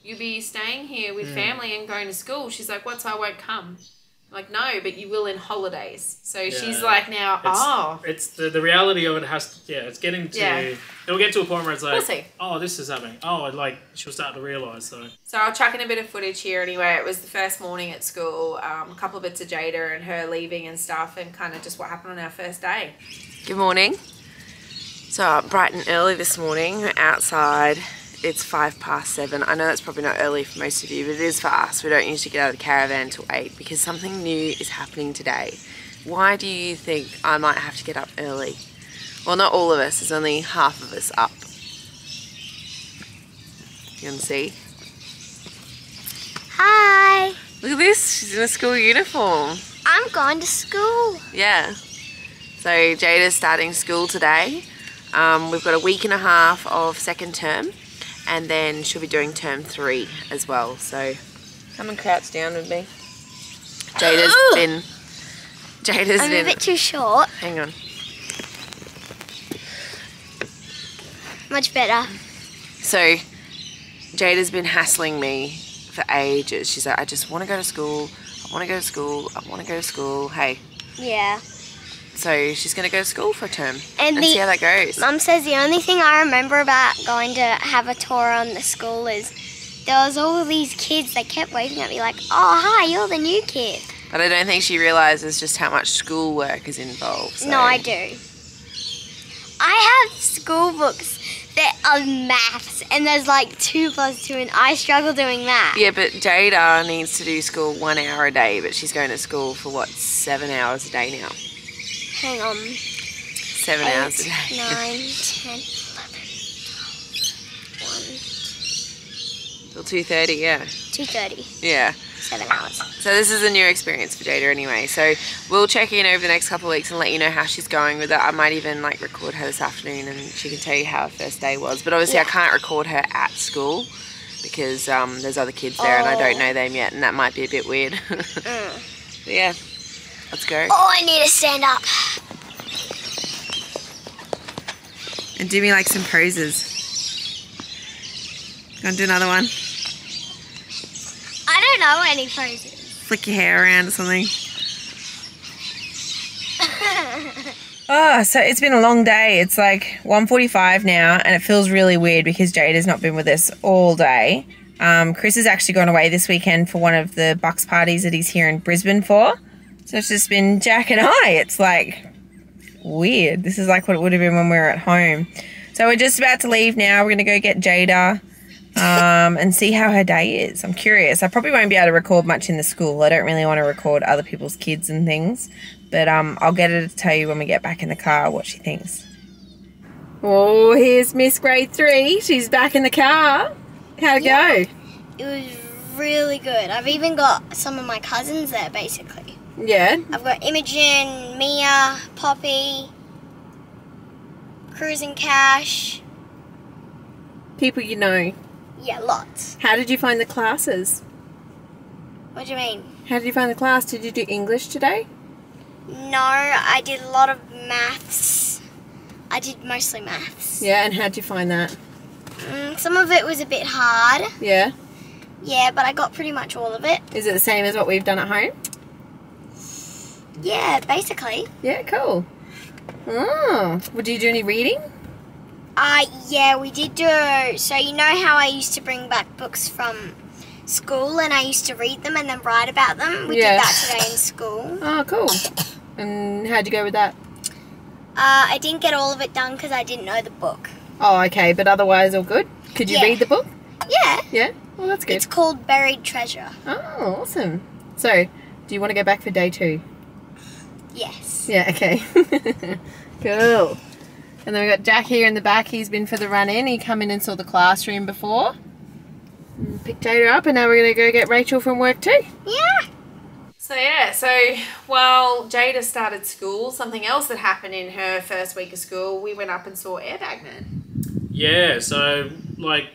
you'll be staying here with family and going to school. She's like, what, so I won't come? I'm like, no, but you will in holidays. So she's like now, It's the reality of it has to, it's getting to, Yeah. it'll get to a point where it's like, We'll see. oh, this is happening. Oh, like, she'll start to realise, so. So I'll chuck in a bit of footage here anyway. It was the first morning at school, a couple of bits of Jada and her leaving and stuff, and kind of just what happened on our first day. Good morning. So up bright and early this morning, we're outside. It's 7:05. I know that's probably not early for most of you, but it is for us. We don't usually get out of the caravan till 8 because something new is happening today. Why do you think I might have to get up early? Well, not all of us. There's only half of us up. You can see. Hi. Look at this. She's in a school uniform. I'm going to school. Yeah. So Jada's starting school today. We've got a week and a half of second term, and then she'll be doing term 3 as well. So come and crouch down with me. Jada's I'm a bit too short. Hang on. Much better. So Jada's been hassling me for ages. She's like, I just want to go to school. I want to go to school. I want to go to school. Hey. Yeah. So she's going to go to school for a term And see how that goes. Mum says the only thing I remember about going to have a tour on the school is there was all these kids that kept waving at me like, oh, hi, you're the new kid. But I don't think she realises just how much schoolwork is involved. So. No, I do. I have school books that are maths, and there's like 2 + 2, and I struggle doing that. Yeah, but Jada needs to do school 1 hour a day, but she's going to school for, what, 7 hours a day now? Hang on. 7 hours a 8, day. 9, 10, 11, 12, Till 2:30, yeah. 2:30. Yeah. 7 hours. So this is a new experience for Jada anyway. So we'll check in over the next couple of weeks and let you know how she's going with it. I might even like record her this afternoon and she can tell you how her first day was. But obviously I can't record her at school because there's other kids there and I don't know them yet, and that might be a bit weird. But yeah, let's go. Oh, I need to stand up. And do me like some poses. Gonna do another one? I don't know any poses. Flick your hair around or something. Oh, so it's been a long day. It's like 1:45 now, and it feels really weird because Jada's not been with us all day. Chris has actually gone away this weekend for one of the Bucks parties that he's here in Brisbane for. So it's just been Jack and I. It's like weird. This is like what it would have been when we were at home. So we're just about to leave now. We're going to go get Jada and see how her day is. I'm curious. I probably won't be able to record much in the school. I don't really want to record other people's kids and things. But I'll get her to tell you when we get back in the car what she thinks. Oh, here's Miss Grade 3. She's back in the car. How'd it go? It was really good. I've even got some of my cousins there, basically. Yeah. I've got Imogen, Mia, Poppy, Cruising Cash. People you know. Yeah, lots. How did you find the classes? What do you mean? How did you find the class? Did you do English today? No, I did a lot of maths. I did mostly maths. Yeah, and how'd you find that? Some of it was a bit hard. Yeah. Yeah, but I got pretty much all of it. Is it the same as what we've done at home? Yeah, basically. Yeah, cool. Oh, well, did you do any reading? Yeah, we did do. So you know how I used to bring back books from school and I used to read them and then write about them? We did that today in school. Oh, cool. And how'd you go with that? I didn't get all of it done because I didn't know the book. Oh, okay, but otherwise all good? Could you read the book? Yeah. Yeah? Well, that's good. It's called Buried Treasure. Oh, awesome. So, Do you want to go back for day 2? Yes. Yeah, okay. Cool. And then we've got Jack here in the back. He's been for the run-in. He come in and saw the classroom before. Picked Jada up, and now we're going to go get Rachel from work too. Yeah. So while Jada started school, something else that happened in her first week of school, we went up and saw Airbag Man. Yeah, so like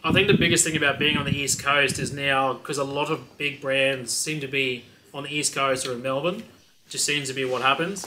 I think the biggest thing about being on the East Coast is now, because a lot of big brands seem to be on the East Coast or in Melbourne, just seems to be what happens.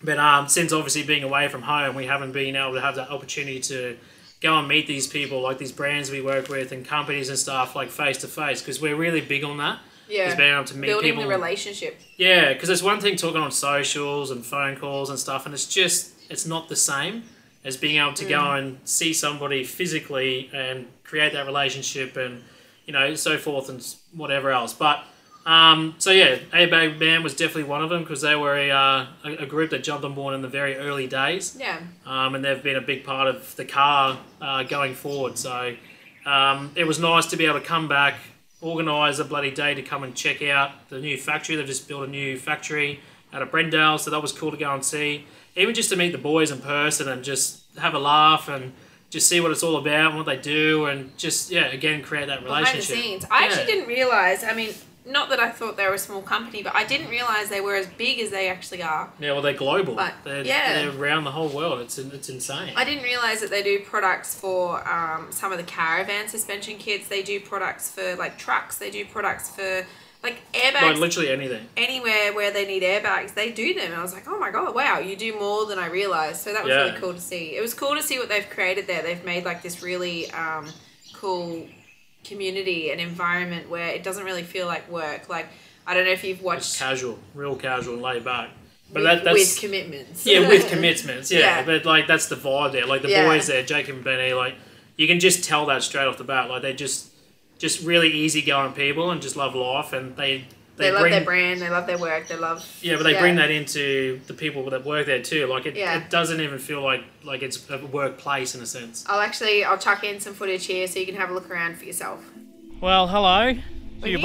But since obviously being away from home, we haven't been able to have that opportunity to go and meet these people, like these brands we work with and companies and stuff, like face to face, because we're really big on that. Yeah, is being able to meet building people. the relationship. Yeah, because it's one thing talking on socials and phone calls and stuff, and it's not the same as being able to go and see somebody physically and create that relationship and, you know, so forth and whatever else. But, so yeah, Airbag Man was definitely one of them, because they were a group that jumped on board in the very early days. Yeah. And they've been a big part of the car going forward. So it was nice to be able to come back, organise a bloody day to come and check out the new factory. They've just built a new factory out of Brendale, so that was cool to go and see. Even just to meet the boys in person and just have a laugh and just see what it's all about and what they do, and just, yeah, again, create that relationship. Behind the scenes. I actually didn't realise, I mean, not that I thought they were a small company, but I didn't realise they were as big as they actually are. Yeah, well, they're global. But, they're around the whole world. It's insane. I didn't realise that they do products for some of the caravan suspension kits. They do products for, like, trucks. They do products for, like, airbags. Like, literally anything. Anywhere where they need airbags, they do them. And I was like, oh my God, wow, you do more than I realised. So that was really cool to see. It was cool to see what they've created there. They've made, like, this really cool community and environment where it doesn't really feel like work. Like, I don't know if you've watched... It's casual, real casual and laid back. But that's... With commitments. Yeah, with commitments, yeah. Yeah. But, like, that's the vibe there. Like, the boys there, Jake and Benny, like, you can just tell that straight off the bat. Like, they're just really easygoing people and just love life, and they love their brand, they love their work, they love... Yeah, but they bring that into the people that work there too. Like, it doesn't even feel like it's a workplace in a sense. I'll chuck in some footage here so you can have a look around for yourself. Well, hello. You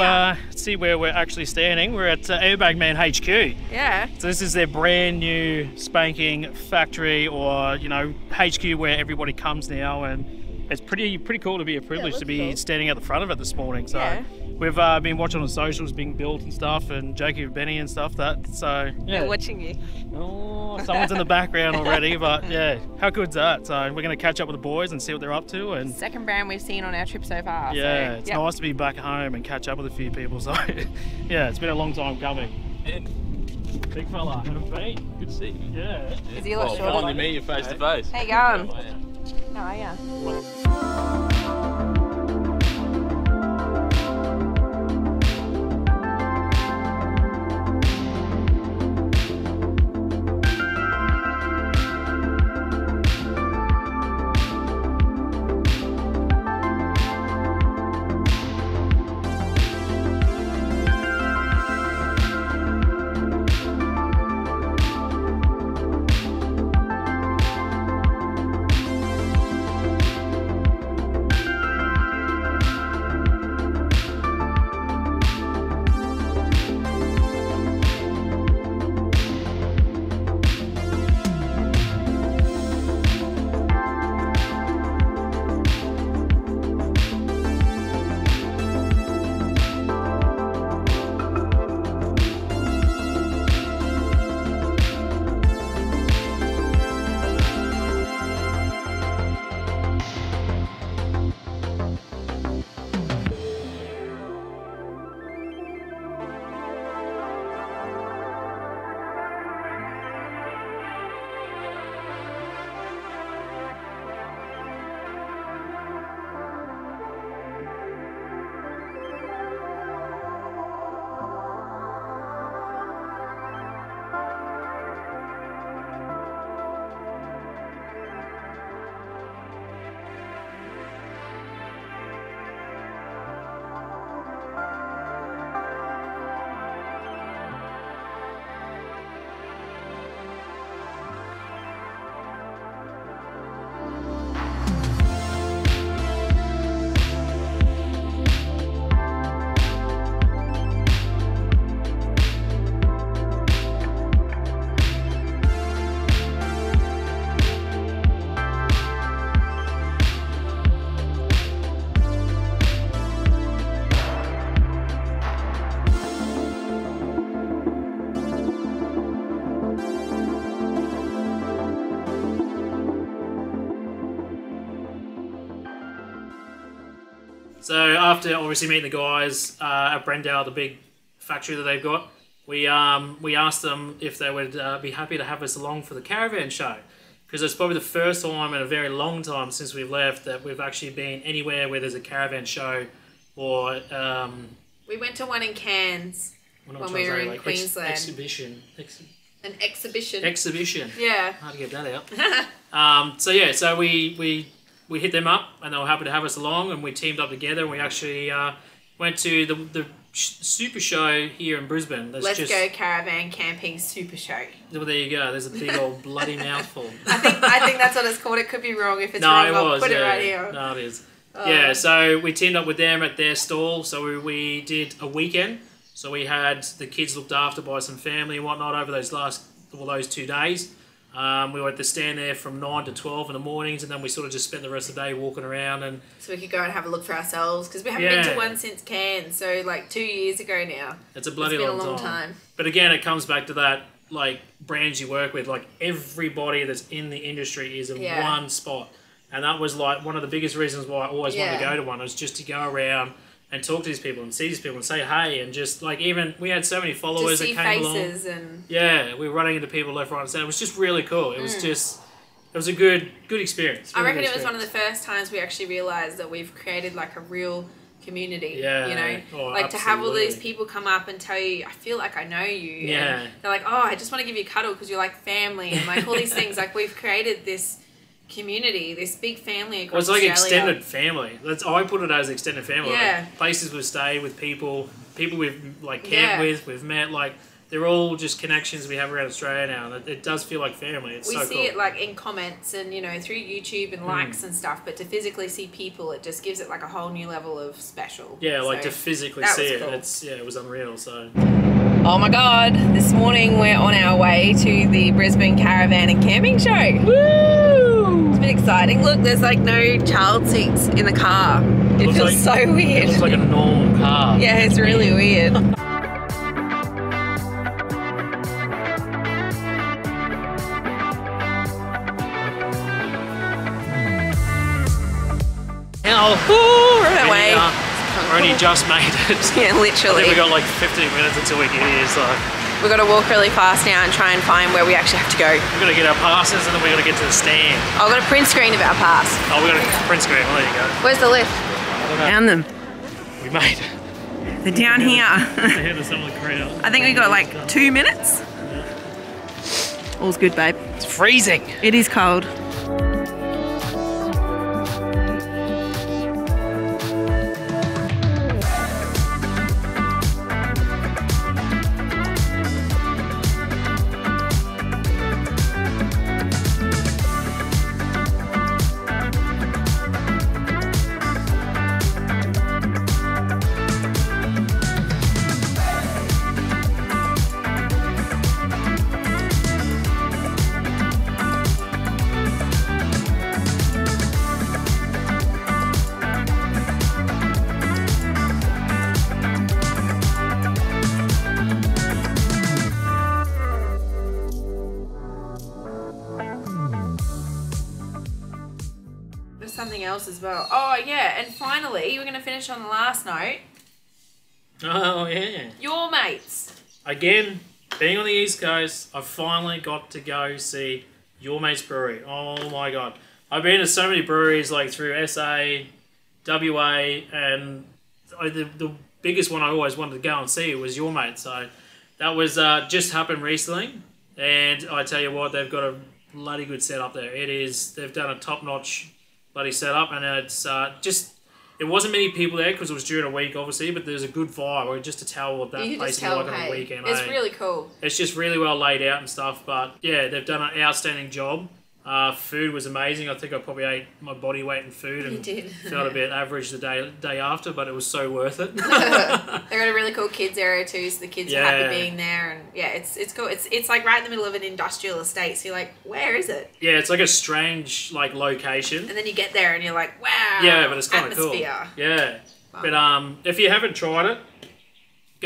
see where we're actually standing. We're at Airbag Man HQ. Yeah. So this is their brand new spanking factory, or, you know, HQ where everybody comes now, and it's pretty cool to be a privilege to be standing at the front of it this morning. So we've been watching on socials being built and stuff, and Jakey and Benny and stuff. They're watching you. Oh, someone's in the background already, but yeah, how good's that? So we're going to catch up with the boys and see what they're up to. And second brand we've seen on our trip so far. Yeah, it's nice to be back home and catch up with a few people. So yeah, it's been a long time coming. Yeah. Big fella, haven't been. Good to see you. Yeah. Is he a lot shorter? Finally meet you face to face. How you going? How are you? So after obviously meeting the guys at Brendale, the big factory that they've got, we asked them if they would be happy to have us along for the caravan show, because it's probably the first time in a very long time since we've left that we've actually been anywhere where there's a caravan show or we went to one in Cairns when we were in Queensland. Exhibition. An exhibition. Exhibition. Yeah. Hard to get that out. So we hit them up and they were happy to have us along, and we teamed up together and we actually went to the super show here in Brisbane. Let's go caravan camping super show. Well, there you go. There's a big old bloody mouthful. I think that's what it's called. It could be wrong. If it's wrong, I'll put it right here. No, it is. Yeah, so we teamed up with them at their stall. So we did a weekend. So we had the kids looked after by some family and whatnot over those 2 days. We were at the stand there from 9 to 12 in the mornings, and then we sort of just spent the rest of the day walking around. And so we could go and have a look for ourselves, because we haven't been to one since Cairns, so like 2 years ago now. It's a bloody been long a long time. But again, it comes back to that, like, brands you work with, like everybody that's in the industry is in one spot. And that was like one of the biggest reasons why I always wanted to go to one, was just to go around and talk to these people and see these people and say hey, and just like, even we had so many followers that came along. And we were running into people left, right and centre. It was just really cool. It was just, it was a good experience. I reckon it was one of the first times we actually realised that we've created like a real community, you know, like to have all these people come up and tell you, I feel like I know you, and they're like, oh, I just want to give you a cuddle because you're like family, and like all these things. Like, we've created this community, this big family across Australia. It's like extended family. I put it as extended family. Like, places we've stayed with, people we've like camped with, we've met, like they're all just connections we have around Australia now, and it does feel like family. It's so cool. We see it like in comments and, you know, through YouTube and likes and stuff, but to physically see people, it just gives it like a whole new level of special. Yeah, like to physically see it. Cool. It was unreal. So. Oh my God, this morning we're on our way to the Brisbane Caravan and Camping Show. Woo! It's been exciting. Look, there's like no child seats in the car. It feels so weird. It looks like a normal car. Yeah, it's really weird. We're on our way. We're only just made it. Yeah, literally. I think we got like 15 minutes until we get here, so. We've got to walk really fast now and try and find where we actually have to go. We've got to get our passes and then we've got to get to the stand. Oh, I've got a print screen of our pass. Oh, we've got a print screen. Well, there you go. Where's the lift? Found them. We made it. They're down here. Ahead of some of the crowd. I think we got like 2 minutes. All's good, babe. It's freezing. It is cold. Something else as well. Oh yeah, and finally we're going to finish on the last note. Oh yeah. Your mates. Again, being on the East Coast, I finally got to go see Your Mates Brewery. Oh my God. I've been to so many breweries like through SA, WA, and the biggest one I always wanted to go and see was Your Mates. So that was just happened recently, and I tell you what, they've got a bloody good setup there. They've done a top-notch bloody setup, and it's it wasn't many people there because it was during a week, obviously, but there's a good vibe. Or just to tell what that place is like on a weekend. It's really cool. It's just really well laid out and stuff, but yeah, they've done an outstanding job. Food was amazing. I think I probably ate my body weight in food and felt a bit average the day after, but it was so worth it. They've got a really cool kids area too, so the kids are happy being there, and yeah, it's cool. It's like right in the middle of an industrial estate, so you're like, where is it? Yeah, it's like a strange like location. And then you get there and you're like, wow. Yeah, but it's kind of cool. Yeah. Wow. But if you haven't tried it,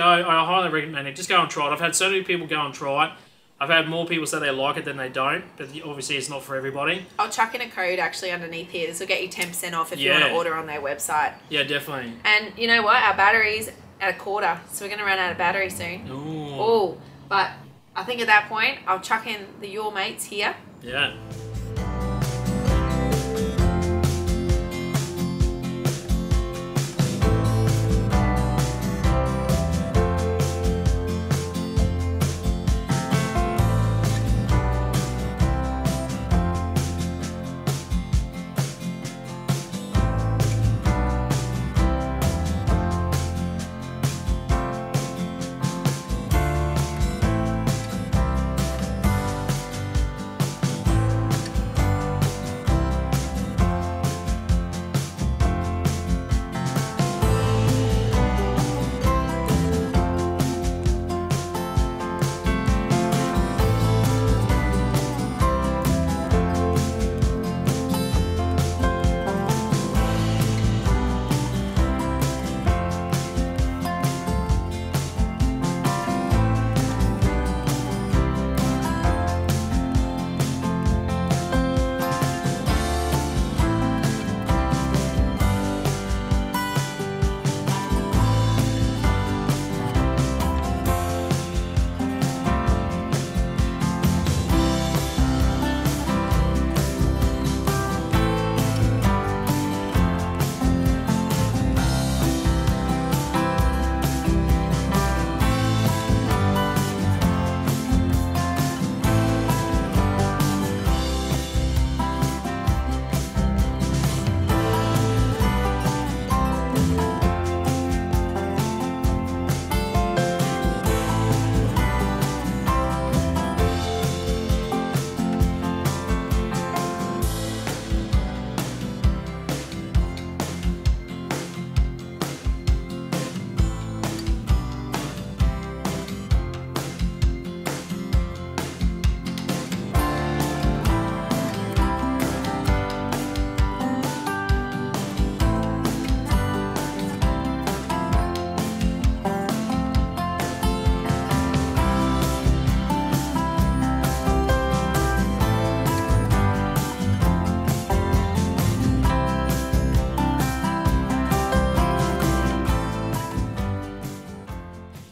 I highly recommend it. Just go and try it. I've had so many people go and try it. I've had more people say they like it than they don't, but obviously it's not for everybody. I'll chuck in a code actually underneath here. This will get you 10% off if you want to order on their website. Yeah, definitely. And you know what? Our battery's at a quarter, so we're going to run out of battery soon. Ooh. But I think at that point, I'll chuck in the Your Mates here. Yeah.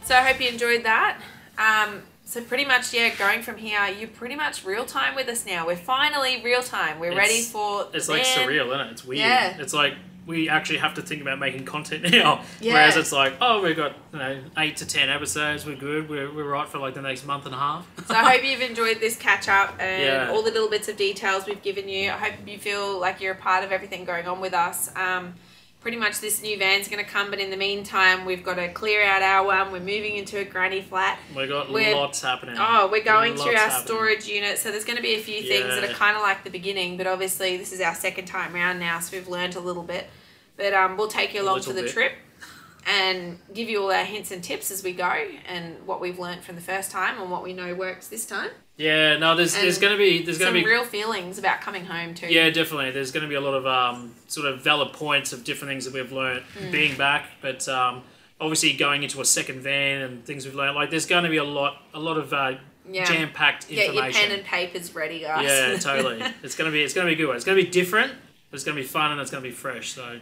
So I hope you enjoyed that. So pretty much, yeah, going from here, you're pretty much real time with us now. We're finally real time. We're ready for It's like surreal, isn't it? It's weird. Yeah. It's like we actually have to think about making content now. Yeah. Whereas it's like, oh, we've got 8 to 10 episodes. We're good. We're right for like the next month and a half. So I hope you've enjoyed this catch up and Yeah. all the little bits of details we've given you. I hope you feel like you're a part of everything going on with us. Pretty much this new van's going to come, but in the meantime, we've got to clear out our one. We're moving into a granny flat. We've got lots happening. Oh, we're going through our happening. storage unit, so there's going to be a few things that are kind of like the beginning, but obviously this is our second time around now, so we've learned a little bit. But we'll take you along for the trip and give you all our hints and tips as we go and what we've learned from the first time and what we know works this time. Yeah, no, there's going to be some real feelings about coming home too. Yeah, definitely. There's going to be a lot of sort of valid points of different things that we've learned being back, but obviously going into a second van and things we've learned. Like, there's going to be a lot of jam-packed information. Get your pen and papers ready, guys. Yeah, totally. It's going to be a good one. It's going to be different, but it's going to be fun and it's going to be fresh. So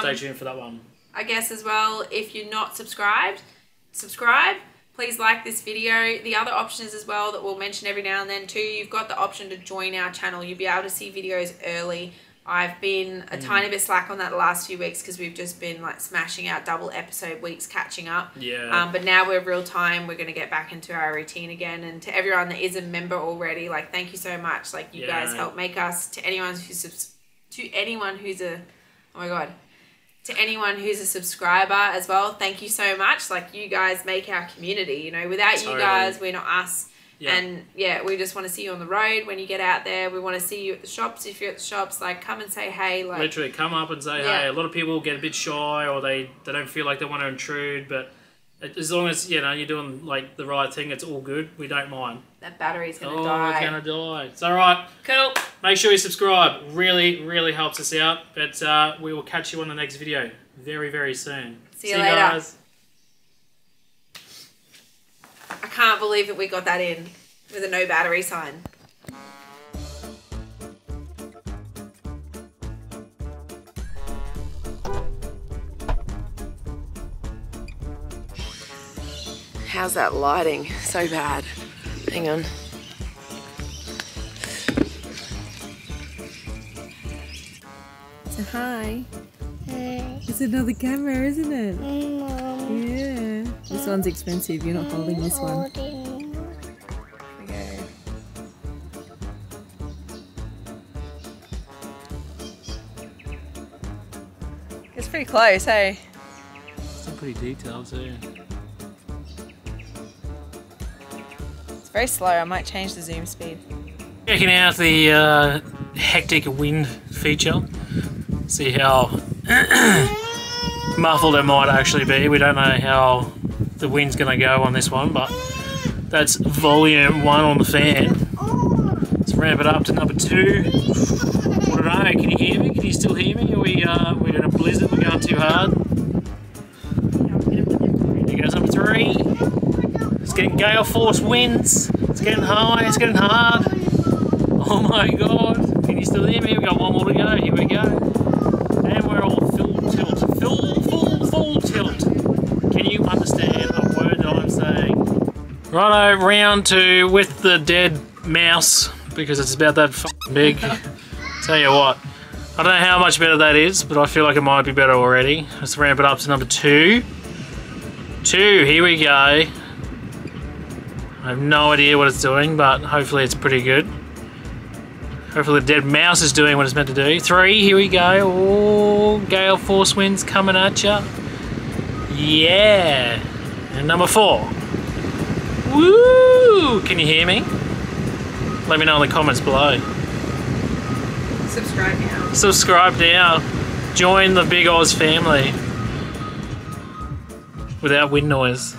stay tuned for that one. I guess as well, if you're not subscribed, subscribe. Please like this video. The other options as well that we'll mention every now and then too, you've got the option to join our channel. You'll be able to see videos early. I've been a tiny bit slack on that the last few weeks because we've just been like smashing out double episode weeks catching up. Yeah. But now we're real time. We're going to get back into our routine again. And to everyone that is a member already, like, thank you so much. Like, you guys help make us. To anyone who's a subscriber as well, thank you so much. Like, you guys make our community, you know. Without you guys, we're not us. Yeah. And yeah, we just want to see you on the road when you get out there. We want to see you at the shops. If you're at the shops, like, come and say hey. Like, literally come up and say hey. A lot of people get a bit shy or they don't feel like they want to intrude, but as long as, you know, you're doing like the right thing, it's all good. We don't mind. That battery's going to die. Oh, it's going to die. It's all right. Cool. Make sure you subscribe. Really, really helps us out. But we will catch you on the next video very, very soon. See you later. Guys. I can't believe that we got that in. with a no battery sign. How's that lighting? So bad. Hang on. So hi. Hey. It's another camera, isn't it? Mom. Yeah. This one's expensive. You're not holding this one. Holding. Okay. It's pretty close, hey? Some pretty detailed too. It's very slow. I might change the zoom speed. Checking out the hectic wind feature. See how muffled it might actually be. We don't know how the wind's going to go on this one, but that's volume 1 on the fan. Let's ramp it up to number 2. I don't know, can you hear me? Can you still hear me? Are we're in a blizzard, we're going too hard. Here goes number 3. It's getting gale force winds. It's getting high, it's getting hard. Oh my god. Can you still hear me? We've got one more to go. Here we go. And we're all full tilt. Full tilt. Can you understand a word that I'm saying? Righto, round 2 with the dead mouse, because it's about that f***ing big. Tell you what, I don't know how much better that is, but I feel like it might be better already. Let's ramp it up to number 2. 2, here we go. I have no idea what it's doing, but hopefully it's pretty good. Hopefully the dead mouse is doing what it's meant to do. 3, here we go. Oh, gale force winds coming at ya. Yeah. And number 4. Woo! Can you hear me? Let me know in the comments below. Subscribe now. Subscribe now. Join the Big Oz family. Without wind noise.